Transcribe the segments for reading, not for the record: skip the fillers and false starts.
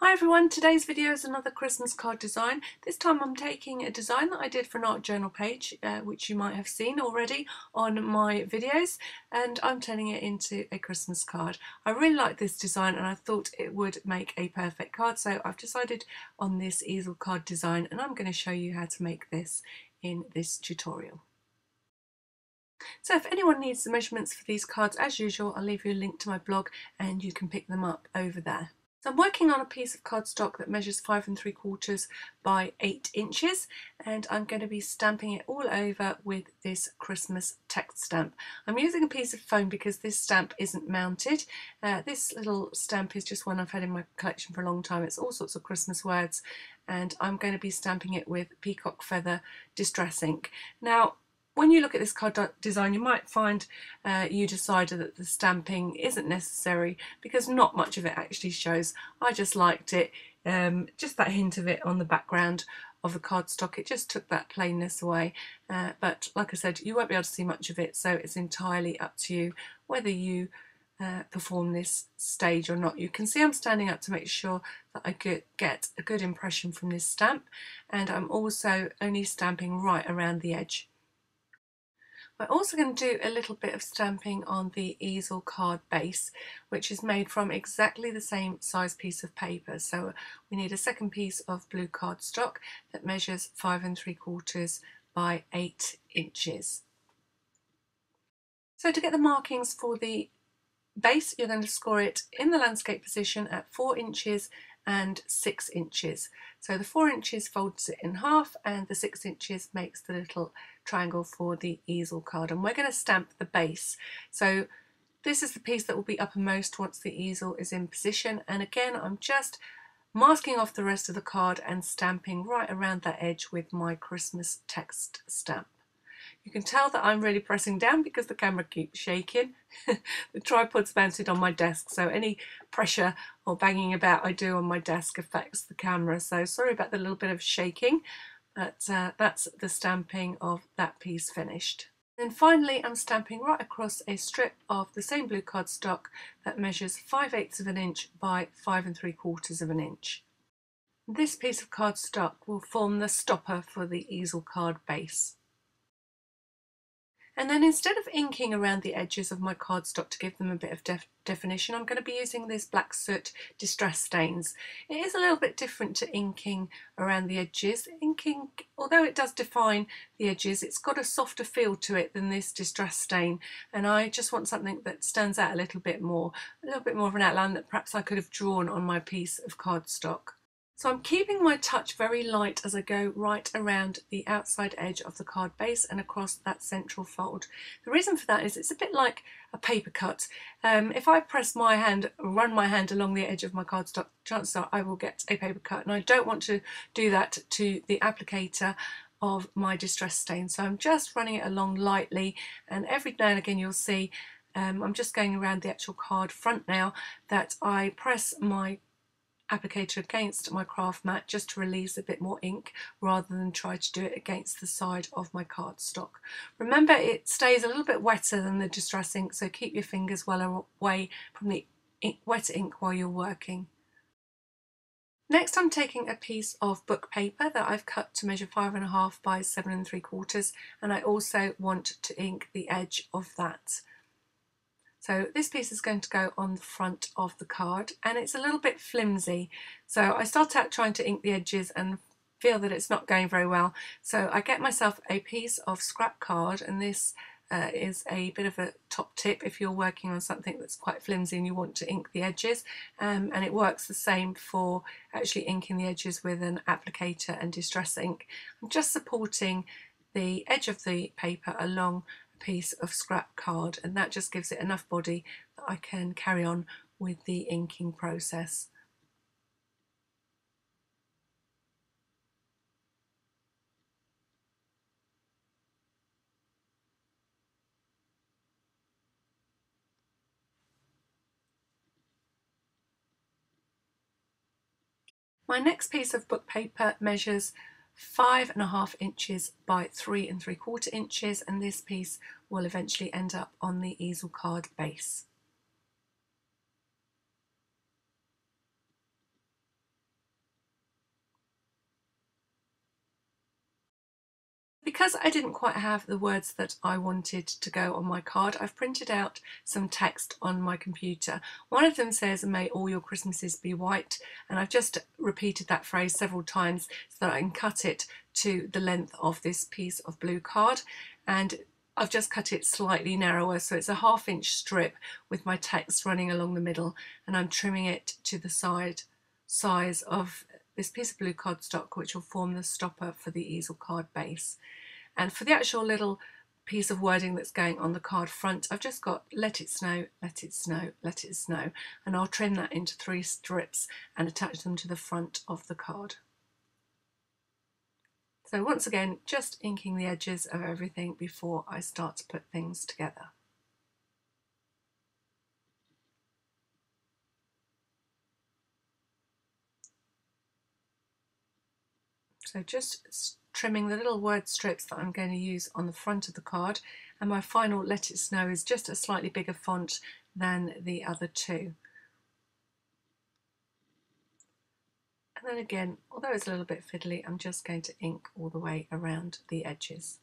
Hi everyone, today's video is another Christmas card design. This time I'm taking a design that I did for an art journal page, which you might have seen already on my videos, and I'm turning it into a Christmas card. I really like this design and I thought it would make a perfect card, so I've decided on this easel card design and I'm going to show you how to make this in this tutorial. So if anyone needs the measurements for these cards, as usual, I'll leave you a link to my blog and you can pick them up over there. So I'm working on a piece of cardstock that measures 5 3/4 by 8 inches, and I'm going to be stamping it all over with this Christmas text stamp. I'm using a piece of foam because this stamp isn't mounted. This little stamp is just one I've had in my collection for a long time. It's all sorts of Christmas words, and I'm going to be stamping it with peacock feather distress ink. Now, when you look at this card design, you might find you decided that the stamping isn't necessary because not much of it actually shows. I just liked it, just that hint of it on the background of the cardstock. It just took that plainness away. But like I said, you won't be able to see much of it, so it's entirely up to you whether you perform this stage or not. You can see I'm standing up to make sure that I get a good impression from this stamp, and I'm also only stamping right around the edge. We're also going to do a little bit of stamping on the easel card base, which is made from exactly the same size piece of paper. So we need a second piece of blue cardstock that measures 5 3/4 by 8 inches. So to get the markings for the base, you're going to score it in the landscape position at 4 inches and 6 inches. So the 4 inches folds it in half and the 6 inches makes the little triangle for the easel card, and we're going to stamp the base. So this is the piece that will be uppermost once the easel is in position, and again I'm just masking off the rest of the card and stamping right around that edge with my Christmas text stamp. You can tell that I'm really pressing down because the camera keeps shaking. The tripod's mounted on my desk, so any pressure or banging about I do on my desk affects the camera. So sorry about the little bit of shaking, but that's the stamping of that piece finished. Then finally I'm stamping right across a strip of the same blue cardstock that measures 5/8 of an inch by 5 3/4 of an inch. This piece of cardstock will form the stopper for the easel card base. And then instead of inking around the edges of my cardstock to give them a bit of definition, I'm going to be using this black soot distress stains. It is a little bit different to inking around the edges. Inking, although it does define the edges, it's got a softer feel to it than this distress stain, and I just want something that stands out a little bit more of an outline that perhaps I could have drawn on my piece of cardstock. So I'm keeping my touch very light as I go right around the outside edge of the card base and across that central fold. The reason for that is it's a bit like a paper cut. If I run my hand along the edge of my cardstock, chances are I will get a paper cut, and I don't want to do that to the applicator of my distress stain. So I'm just running it along lightly, and every now and again you'll see I'm just going around the actual card front now that I press my applicator against my craft mat just to release a bit more ink rather than try to do it against the side of my cardstock. Remember, it stays a little bit wetter than the distress ink, so keep your fingers well away from the wet ink while you're working. Next I'm taking a piece of book paper that I've cut to measure 5.5 by 7 3/4, and I also want to ink the edge of that. So this piece is going to go on the front of the card, and it's a little bit flimsy. So I start out trying to ink the edges and feel that it's not going very well. So I get myself a piece of scrap card, and this is a bit of a top tip if you're working on something that's quite flimsy and you want to ink the edges. And it works the same for actually inking the edges with an applicator and distress ink. I'm just supporting the edge of the paper along piece of scrap card, and that just gives it enough body that I can carry on with the inking process. My next piece of book paper measures 5.5 inches by 3 3/4 inches, and this piece will eventually end up on the easel card base. because I didn't quite have the words that I wanted to go on my card, I've printed out some text on my computer. One of them says, "May all your Christmases be white," and I've just repeated that phrase several times so that I can cut it to the length of this piece of blue card, and I've just cut it slightly narrower, so it's a 1/2 inch strip with my text running along the middle, and I'm trimming it to the size of this piece of blue cardstock, which will form the stopper for the easel card base. And for the actual little piece of wording that's going on the card front, I've just got "Let it snow, let it snow, let it snow," and I'll trim that into 3 strips and attach them to the front of the card. So once again, just inking the edges of everything before I start to put things together. So just trimming the little word strips that I'm going to use on the front of the card, and my final "Let it snow" is just a slightly bigger font than the other two. And then again, although it's a little bit fiddly, I'm just going to ink all the way around the edges.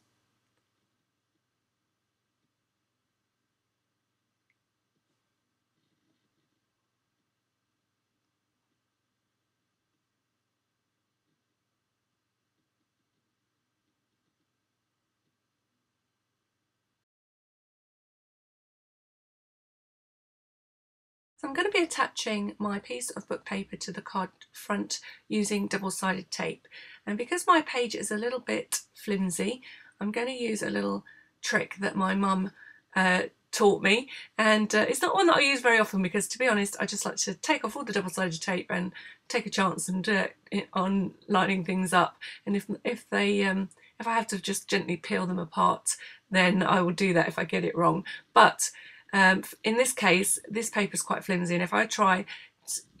So I'm going to be attaching my piece of book paper to the card front using double-sided tape, and because my page is a little bit flimsy, I'm going to use a little trick that my mum taught me, and it's not one that I use very often because, to be honest, I just like to take off all the double-sided tape and take a chance and do it on lining things up, and if I have to just gently peel them apart, then I will do that if I get it wrong. But in this case, this paper is quite flimsy, and if I try,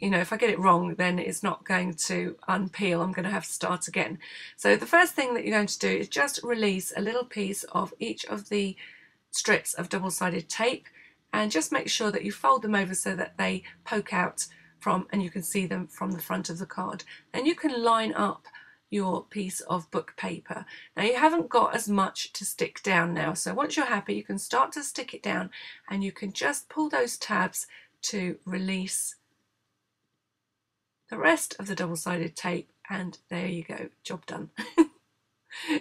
if I get it wrong, then it's not going to unpeel. I'm going to have to start again. So the first thing that you're going to do is just release a little piece of each of the strips of double-sided tape, and just make sure that you fold them over so that they poke out from, and you can see them from the front of the card. And you can line up your piece of book paper. Now you haven't got as much to stick down now, so once you're happy, you can start to stick it down, and you can just pull those tabs to release the rest of the double-sided tape, and there you go, job done.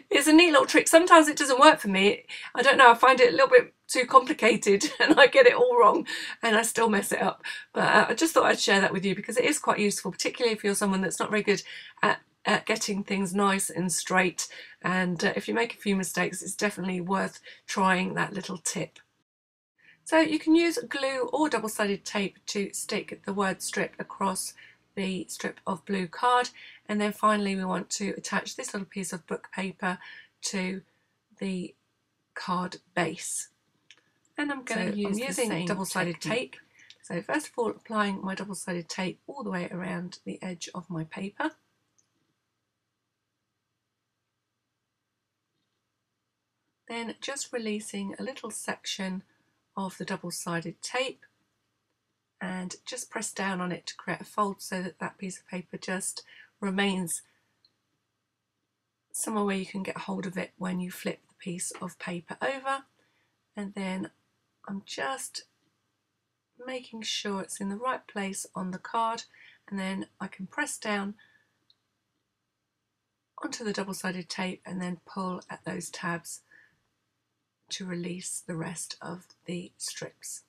It's a neat little trick. Sometimes it doesn't work for me. I don't know, I find it a little bit too complicated and I get it all wrong and I still mess it up. But I just thought I'd share that with you because it is quite useful, particularly if you're someone that's not very good at getting things nice and straight, and if you make a few mistakes, it's definitely worth trying that little tip. So you can use glue or double-sided tape to stick the word strip across the strip of blue card, and then finally we want to attach this little piece of book paper to the card base. And I'm using double-sided tape. So first of all, applying my double-sided tape all the way around the edge of my paper. Then just releasing a little section of the double-sided tape and just press down on it to create a fold so that that piece of paper just remains somewhere where you can get hold of it when you flip the piece of paper over. And then I'm just making sure it's in the right place on the card, and then I can press down onto the double-sided tape and then pull at those tabs to release the rest of the strips.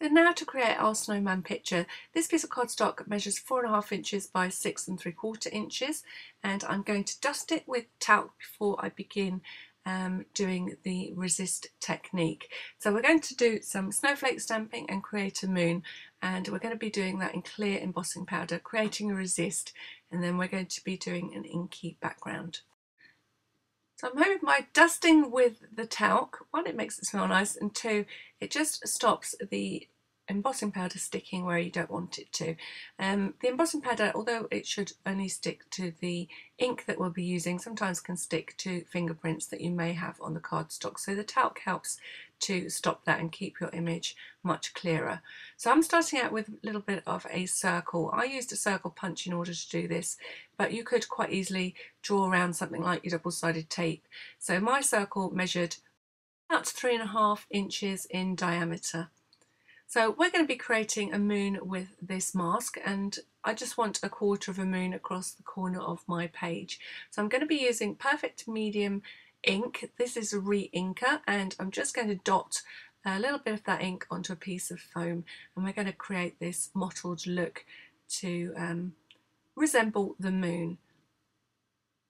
So now to create our snowman picture. This piece of cardstock measures 4.5 inches by 6 3/4 inches, and I'm going to dust it with talc before I begin doing the resist technique. So we're going to do some snowflake stamping and create a moon, and we're going to be doing that in clear embossing powder, creating a resist, and then we're going to be doing an inky background. So I'm hoping by dusting with the talc, one, it makes it smell nice, and two, it just stops the embossing powder sticking where you don't want it to. The embossing powder, although it should only stick to the ink that we'll be using, sometimes can stick to fingerprints that you may have on the cardstock. So the talc helps to stop that and keep your image much clearer. So I'm starting out with a little bit of a circle. I used a circle punch in order to do this, but you could quite easily draw around something like your double-sided tape. So my circle measured about 3.5 inches in diameter. So we're going to be creating a moon with this mask, and I just want a quarter of a moon across the corner of my page. So I'm going to be using Perfect Medium ink. This is a re-inker, and I'm just going to dot a little bit of that ink onto a piece of foam, and we're going to create this mottled look to resemble the moon.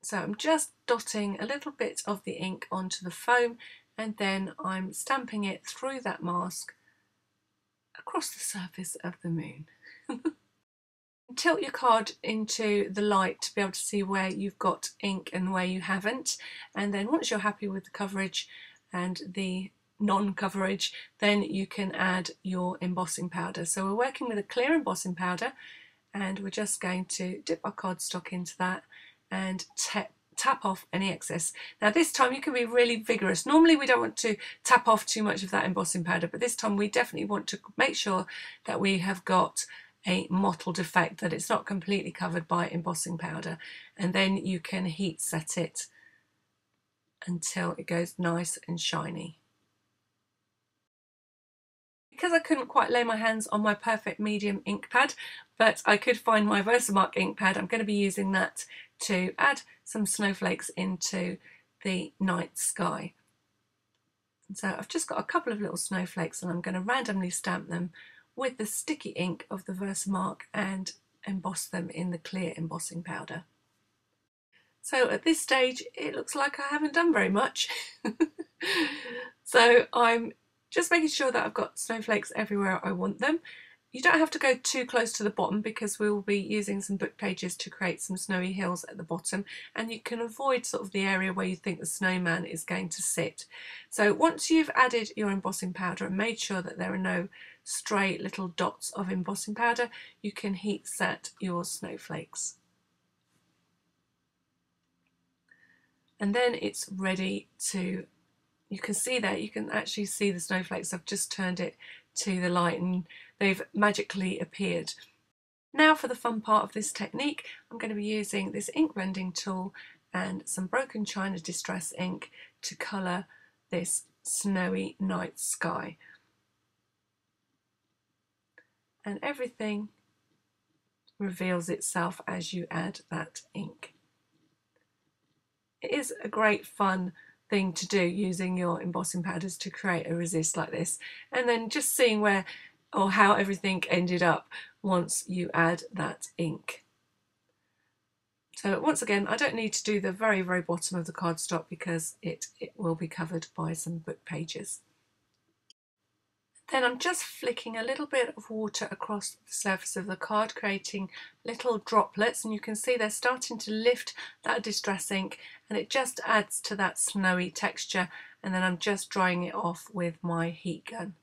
So I'm just dotting a little bit of the ink onto the foam, and then I'm stamping it through that mask across the surface of the moon. Tilt your card into the light to be able to see where you've got ink and where you haven't, and then once you're happy with the coverage and the non-coverage, then you can add your embossing powder. So we're working with a clear embossing powder, and we're just going to dip our cardstock into that and tap off any excess. Now this time you can be really vigorous. Normally we don't want to tap off too much of that embossing powder, but this time we definitely want to make sure that we have got a mottled effect, that it's not completely covered by embossing powder, and then you can heat set it until it goes nice and shiny. Because I couldn't quite lay my hands on my Perfect Medium ink pad, but I could find my Versamark ink pad, I'm going to be using that to add some snowflakes into the night sky. And so I've just got a couple of little snowflakes, and I'm going to randomly stamp them with the sticky ink of the Versamark and emboss them in the clear embossing powder. So at this stage it looks like I haven't done very much. So I'm just making sure that I've got snowflakes everywhere I want them. You don't have to go too close to the bottom because we will be using some book pages to create some snowy hills at the bottom, and you can avoid sort of the area where you think the snowman is going to sit. So once you've added your embossing powder and made sure that there are no stray little dots of embossing powder, you can heat set your snowflakes. And then it's ready to, you can see there, you can actually see the snowflakes. I've just turned it to the light and they've magically appeared. Now for the fun part of this technique, I'm going to be using this ink blending tool and some broken china distress ink to colour this snowy night sky. And everything reveals itself as you add that ink. It is a great fun thing to do, using your embossing powders to create a resist like this, and then just seeing where or how everything ended up once you add that ink. So once again, I don't need to do the very bottom of the cardstock because it will be covered by some book pages. Then I'm just flicking a little bit of water across the surface of the card, creating little droplets, and you can see they're starting to lift that distress ink, and it just adds to that snowy texture. And then I'm just drying it off with my heat gun.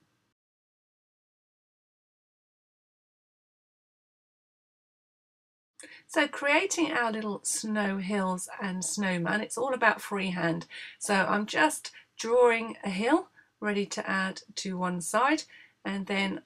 So creating our little snow hills and snowman, it's all about freehand. So I'm just drawing a hill ready to add to one side, and then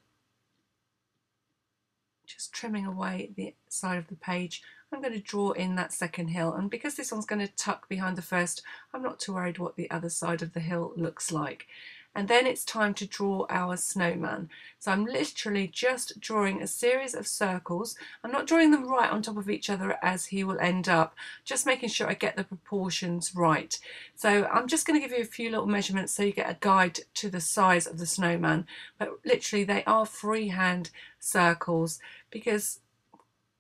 just trimming away the side of the page. I'm going to draw in that second hill, and because this one's going to tuck behind the first, I'm not too worried what the other side of the hill looks like. And then it's time to draw our snowman. So I'm literally just drawing a series of circles. I'm not drawing them right on top of each other as he will end up, just making sure I get the proportions right. So I'm just going to give you a few little measurements so you get a guide to the size of the snowman, but literally they are freehand circles, because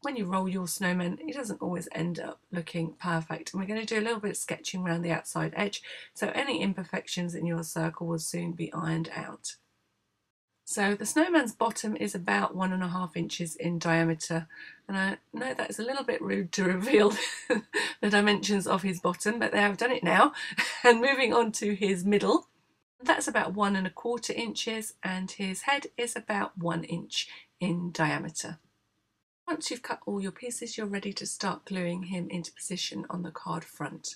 when you roll your snowman, it doesn't always end up looking perfect. And we're going to do a little bit of sketching around the outside edge, so any imperfections in your circle will soon be ironed out. So the snowman's bottom is about 1.5 inches in diameter, and I know that is a little bit rude to reveal the dimensions of his bottom, but they have done it now. And moving on to his middle. That's about 1¼ inches, and his head is about 1 inch in diameter. Once you've cut all your pieces, you're ready to start gluing him into position on the card front.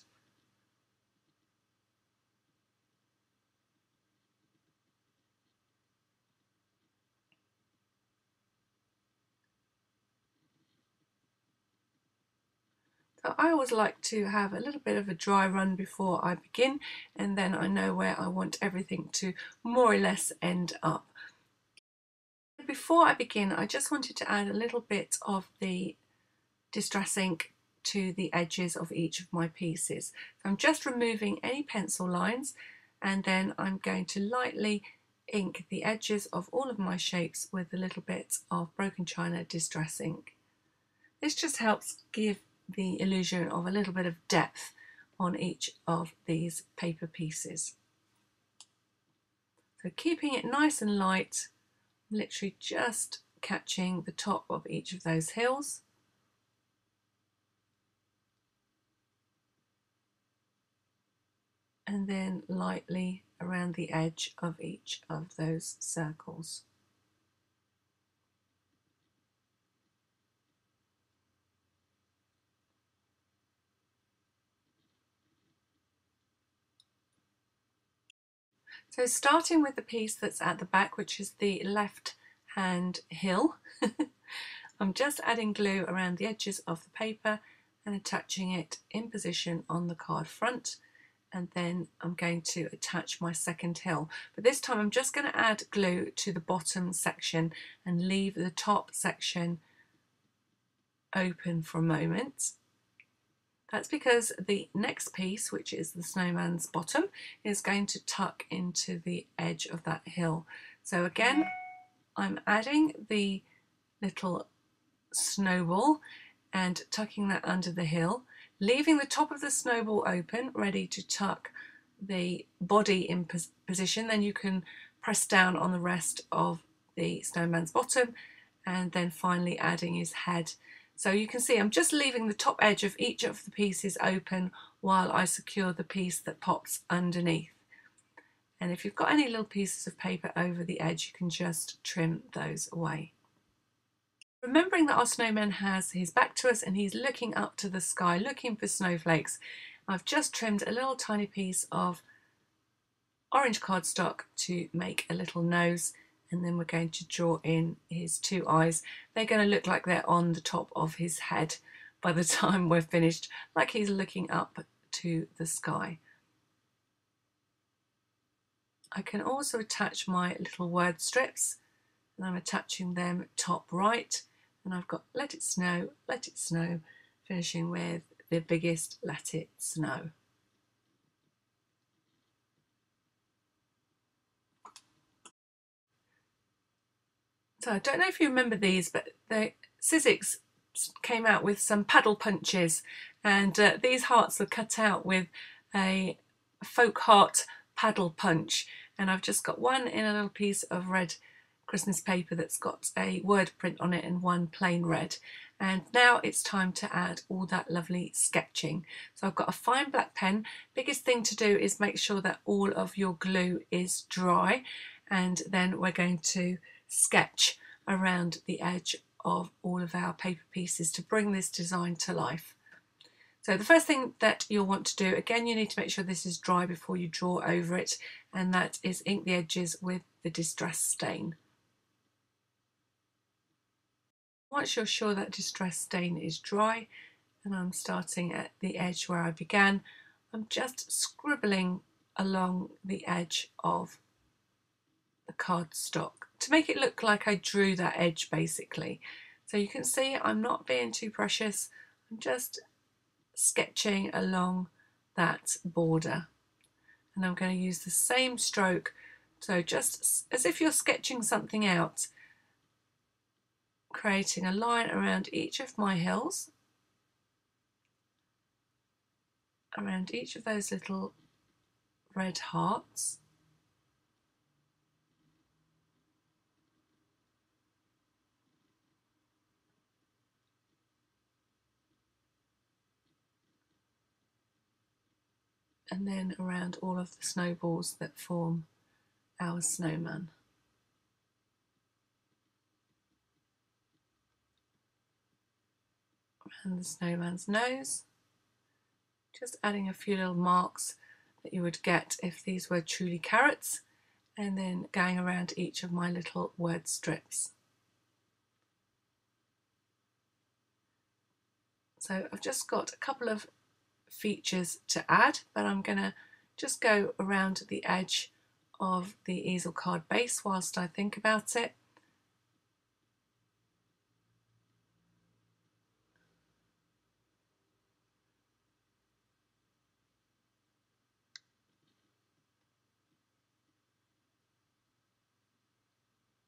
So I always like to have a little bit of a dry run before I begin, and then I know where I want everything to more or less end up. Before I begin, I just wanted to add a little bit of the distress ink to the edges of each of my pieces. So I'm just removing any pencil lines, and then I'm going to lightly ink the edges of all of my shapes with a little bit of broken china distress ink. This just helps give the illusion of a little bit of depth on each of these paper pieces. So keeping it nice and light, literally just catching the top of each of those hills. And then lightly around the edge of each of those circles. So starting with the piece that's at the back, which is the left hand hill, I'm just adding glue around the edges of the paper and attaching it in position on the card front, and then I'm going to attach my second hill. But this time I'm just going to add glue to the bottom section and leave the top section open for a moment. That's because the next piece, which is the snowman's bottom, is going to tuck into the edge of that hill. So again, I'm adding the little snowball and tucking that under the hill, leaving the top of the snowball open, ready to tuck the body in position. Then you can press down on the rest of the snowman's bottom, and then finally adding his head. So you can see I'm just leaving the top edge of each of the pieces open while I secure the piece that pops underneath. And if you've got any little pieces of paper over the edge, you can just trim those away. Remembering that our snowman has his back to us and he's looking up to the sky, looking for snowflakes, I've just trimmed a little tiny piece of orange cardstock to make a little nose, and then we're going to draw in his two eyes. They're going to look like they're on the top of his head by the time we're finished, like he's looking up to the sky. I can also attach my little word strips, and I'm attaching them top right, and I've got let it snow, finishing with the biggest let it snow. So I don't know if you remember these, but the Sizzix came out with some paddle punches, and these hearts are cut out with a folk heart paddle punch, and I've just got one in a little piece of red Christmas paper that's got a word print on it and one plain red. And now it's time to add all that lovely sketching. So I've got a fine black pen. Biggest thing to do is make sure that all of your glue is dry, and then we're going to sketch around the edge of all of our paper pieces to bring this design to life. So the first thing that you'll want to do, again, you need to make sure this is dry before you draw over it, and that is ink the edges with the distress stain. Once you're sure that distress stain is dry, and I'm starting at the edge where I began, I'm just scribbling along the edge of the cardstock to make it look like I drew that edge basically. So you can see I'm not being too precious, I'm just sketching along that border, and I'm going to use the same stroke, so just as if you're sketching something out, creating a line around each of my hills, around each of those little red hearts. And then around all of the snowballs that form our snowman. And the snowman's nose, just adding a few little marks that you would get if these were truly carrots, and then going around each of my little word strips. So I've just got a couple of features to add, but I'm going to just go around the edge of the easel card base whilst I think about it.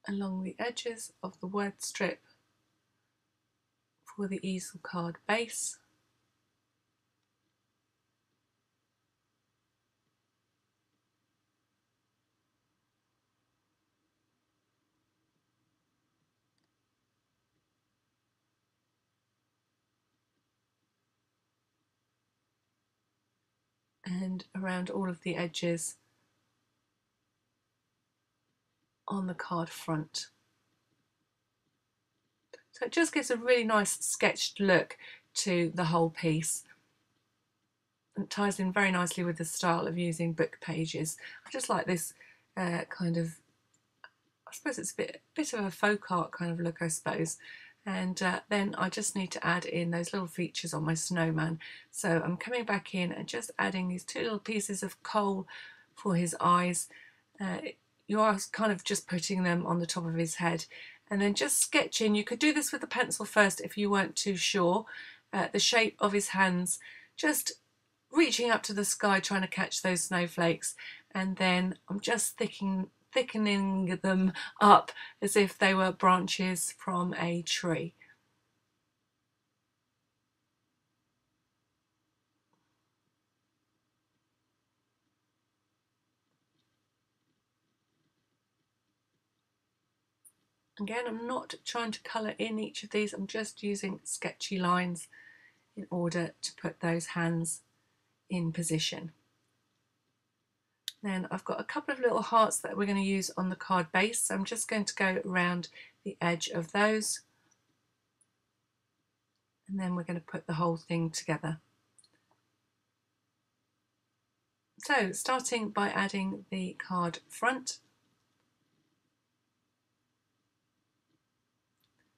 Along the edges of the word strip for the easel card base. And around all of the edges on the card front. So it just gives a really nice sketched look to the whole piece. It ties in very nicely with the style of using book pages. I just like this kind of, I suppose it's a bit of a folk art kind of look, I suppose. And then I just need to add in those little features on my snowman. So I'm coming back in and just adding these two little pieces of coal for his eyes. You are kind of just putting them on the top of his head and then just sketching. You could do this with the pencil first if you weren't too sure. The shape of his hands, just reaching up to the sky trying to catch those snowflakes, and then I'm just thickening them up as if they were branches from a tree. Again, I'm not trying to colour in each of these, I'm just using sketchy lines in order to put those hands in position. Then I've got a couple of little hearts that we're going to use on the card base, so I'm just going to go around the edge of those, and then we're going to put the whole thing together. So starting by adding the card front.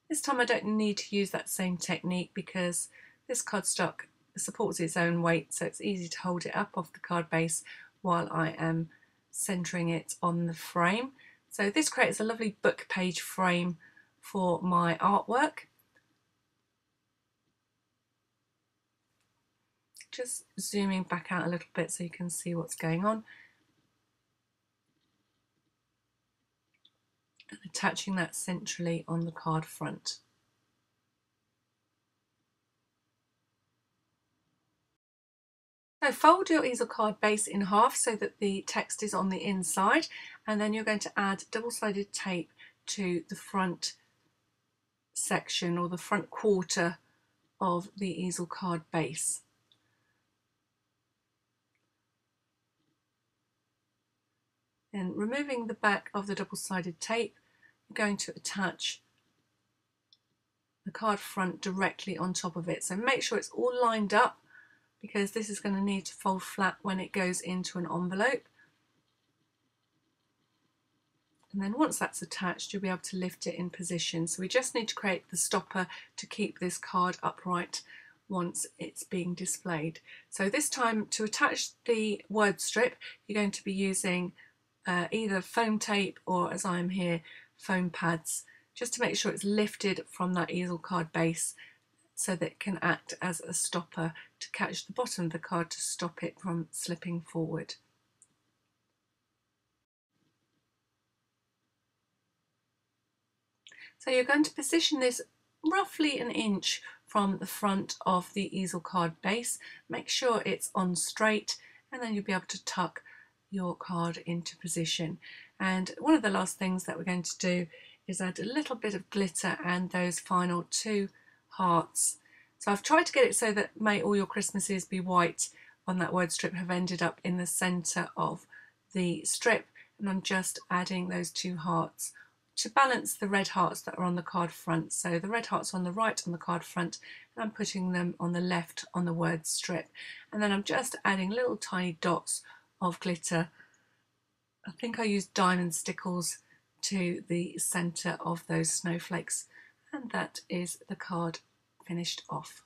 This time I don't need to use that same technique because this cardstock supports its own weight, so it's easy to hold it up off the card base while I am centering it on the frame. So this creates a lovely book page frame for my artwork. Just zooming back out a little bit so you can see what's going on. And attaching that centrally on the card front. So fold your easel card base in half so that the text is on the inside, and then you're going to add double-sided tape to the front section or the front quarter of the easel card base. Then removing the back of the double-sided tape, you're going to attach the card front directly on top of it. So make sure it's all lined up because this is going to need to fold flat when it goes into an envelope. And then once that's attached, you'll be able to lift it in position. So we just need to create the stopper to keep this card upright once it's being displayed. So this time, to attach the word strip, you're going to be using either foam tape or, as I am here, foam pads, just to make sure it's lifted from that easel card base so that it can act as a stopper to catch the bottom of the card to stop it from slipping forward. So you're going to position this roughly an inch from the front of the easel card base. Make sure it's on straight, and then you'll be able to tuck your card into position. And one of the last things that we're going to do is add a little bit of glitter and those final two hearts. So I've tried to get it so that May All Your Christmases Be White on that word strip have ended up in the centre of the strip, and I'm just adding those 2 hearts to balance the red hearts that are on the card front. So the red hearts on the right on the card front, and I'm putting them on the left on the word strip. And then I'm just adding little tiny dots of glitter. I think I used diamond stickles to the centre of those snowflakes, and that is the card finished off.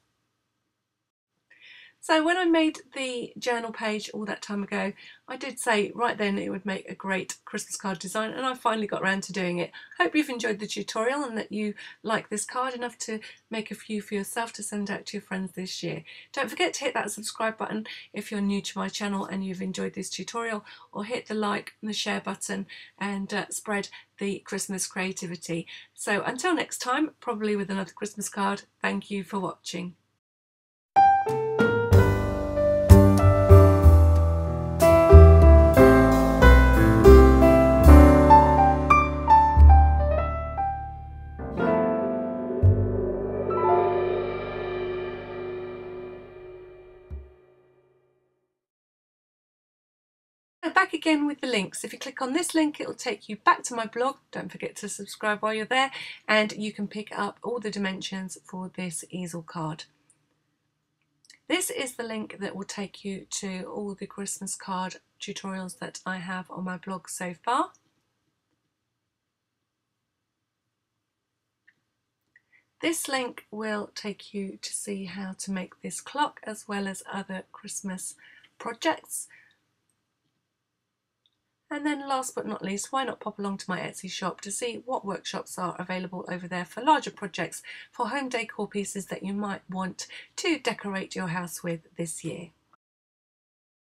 So when I made the journal page all that time ago, I did say right then it would make a great Christmas card design, and I finally got around to doing it. Hope you've enjoyed the tutorial and that you like this card enough to make a few for yourself to send out to your friends this year. Don't forget to hit that subscribe button if you're new to my channel and you've enjoyed this tutorial, or hit the like and the share button and spread the Christmas creativity. So until next time, probably with another Christmas card, thank you for watching. Back again with the links. If you click on this link, it'll take you back to my blog. Don't forget to subscribe while you're there, and you can pick up all the dimensions for this easel card. This is the link that will take you to all the Christmas card tutorials that I have on my blog so far. This link will take you to see how to make this clock as well as other Christmas projects. And then last but not least, why not pop along to my Etsy shop to see what workshops are available over there for larger projects, for home decor pieces that you might want to decorate your house with this year.